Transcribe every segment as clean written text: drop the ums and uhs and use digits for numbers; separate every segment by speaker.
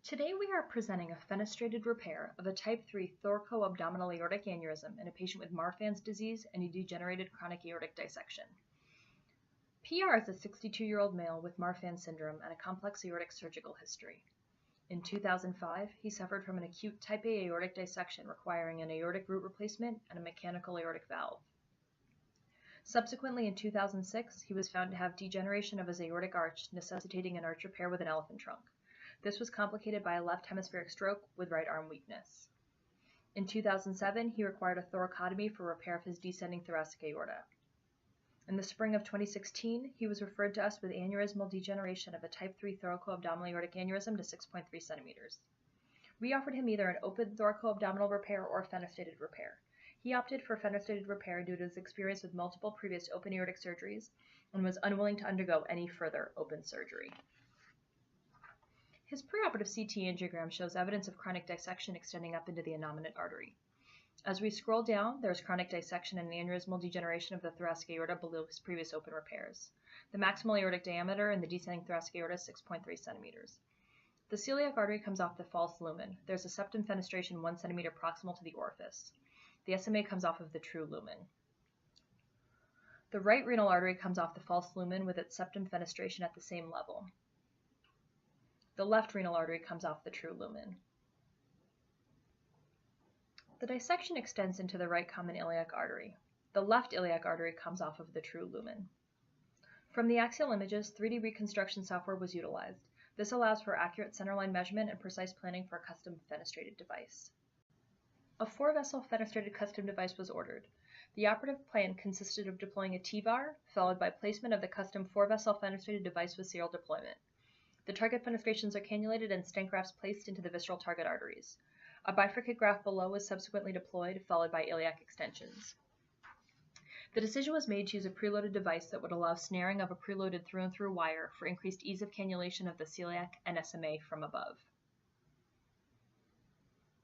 Speaker 1: Today we are presenting a fenestrated repair of a type 3 thoracoabdominal aortic aneurysm in a patient with Marfan's disease and a degenerated chronic aortic dissection. PR is a 62-year-old male with Marfan syndrome and a complex aortic surgical history. In 2005, he suffered from an acute type A aortic dissection requiring an aortic root replacement and a mechanical aortic valve. Subsequently, in 2006, he was found to have degeneration of his aortic arch, necessitating an arch repair with an elephant trunk. This was complicated by a left hemispheric stroke with right arm weakness. In 2007, he required a thoracotomy for repair of his descending thoracic aorta. In the spring of 2016, he was referred to us with aneurysmal degeneration of a type 3 thoracoabdominal aortic aneurysm to 6.3 centimeters. We offered him either an open thoracoabdominal repair or a fenestrated repair. He opted for fenestrated repair due to his experience with multiple previous open aortic surgeries and was unwilling to undergo any further open surgery. His preoperative CT angiogram shows evidence of chronic dissection extending up into the innominate artery. As we scroll down, there is chronic dissection and aneurysmal degeneration of the thoracic aorta below his previous open repairs. The maximal aortic diameter in the descending thoracic aorta is 6.3 centimeters. The celiac artery comes off the false lumen. There's a septum fenestration 1 centimeter proximal to the orifice. The SMA comes off of the true lumen. The right renal artery comes off the false lumen with its septum fenestration at the same level. The left renal artery comes off the true lumen. The dissection extends into the right common iliac artery. The left iliac artery comes off of the true lumen. From the axial images, 3D reconstruction software was utilized. This allows for accurate centerline measurement and precise planning for a custom fenestrated device. A 4-vessel fenestrated custom device was ordered. The operative plan consisted of deploying a Fevar, followed by placement of the custom 4-vessel fenestrated device with serial deployment. The target fenestrations are cannulated and stent grafts placed into the visceral target arteries. A bifurcate graft below was subsequently deployed, followed by iliac extensions. The decision was made to use a preloaded device that would allow snaring of a preloaded through-and-through wire for increased ease of cannulation of the celiac and SMA from above.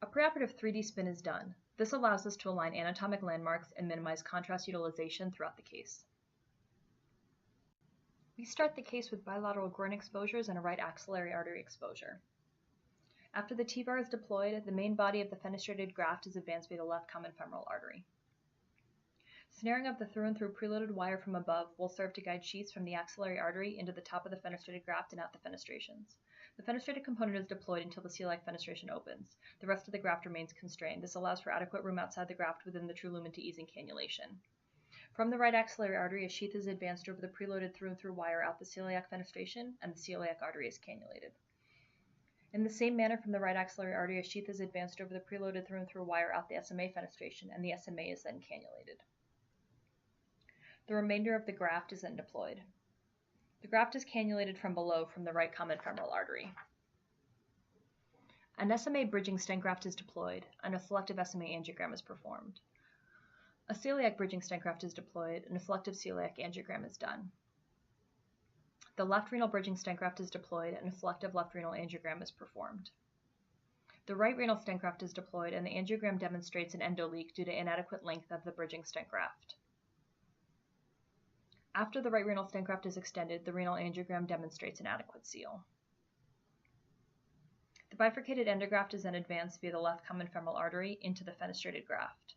Speaker 1: A preoperative 3D spin is done. This allows us to align anatomic landmarks and minimize contrast utilization throughout the case. We start the case with bilateral groin exposures and a right axillary artery exposure. After the T-bar is deployed, the main body of the fenestrated graft is advanced via the left common femoral artery. Snaring of the through-and-through preloaded wire from above will serve to guide sheaths from the axillary artery into the top of the fenestrated graft and out the fenestrations. The fenestrated component is deployed until the celiac fenestration opens. The rest of the graft remains constrained. This allows for adequate room outside the graft within the true lumen to ease in cannulation. From the right axillary artery, a sheath is advanced over the preloaded through-and-through wire out the celiac fenestration, and the celiac artery is cannulated. In the same manner, from the right axillary artery, a sheath is advanced over the preloaded through-and-through wire out the SMA fenestration, and the SMA is then cannulated. The remainder of the graft is then deployed. The graft is cannulated from below from the right common femoral artery. An SMA bridging stent graft is deployed, and a selective SMA angiogram is performed. A celiac bridging stent graft is deployed, and a selective celiac angiogram is done. The left renal bridging stent graft is deployed, and a selective left renal angiogram is performed. The right renal stent graft is deployed, and the angiogram demonstrates an endoleak due to inadequate length of the bridging stent graft. After the right renal stent graft is extended, the renal angiogram demonstrates an adequate seal. The bifurcated endograft is then advanced via the left common femoral artery into the fenestrated graft.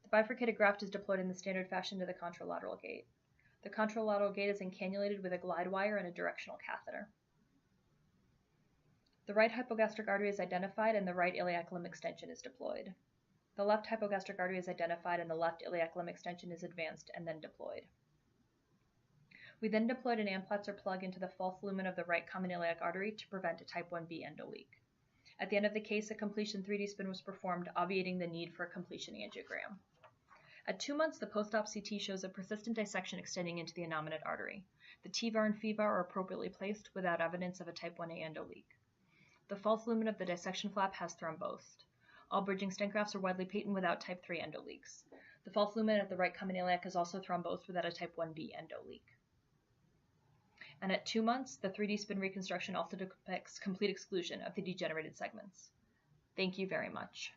Speaker 1: The bifurcated graft is deployed in the standard fashion to the contralateral gate. The contralateral gate is then cannulated with a glide wire and a directional catheter. The right hypogastric artery is identified and the right iliac limb extension is deployed. The left hypogastric artery is identified and the left iliac limb extension is advanced and then deployed. We then deployed an Amplatzer plug into the false lumen of the right common iliac artery to prevent a type 1B endoleak. At the end of the case, a completion 3D spin was performed, obviating the need for a completion angiogram. At 2 months, the post-op CT shows a persistent dissection extending into the innominate artery. The T-bar and Fevar are appropriately placed without evidence of a type 1A endoleak. The false lumen of the dissection flap has thrombosed. All bridging stent grafts are widely patent without type 3 endoleaks. The false lumen at the right common iliac is also thrombosed without a type 1B endoleak. And at 2 months, the 3D spin reconstruction also depicts complete exclusion of the degenerated segments. Thank you very much.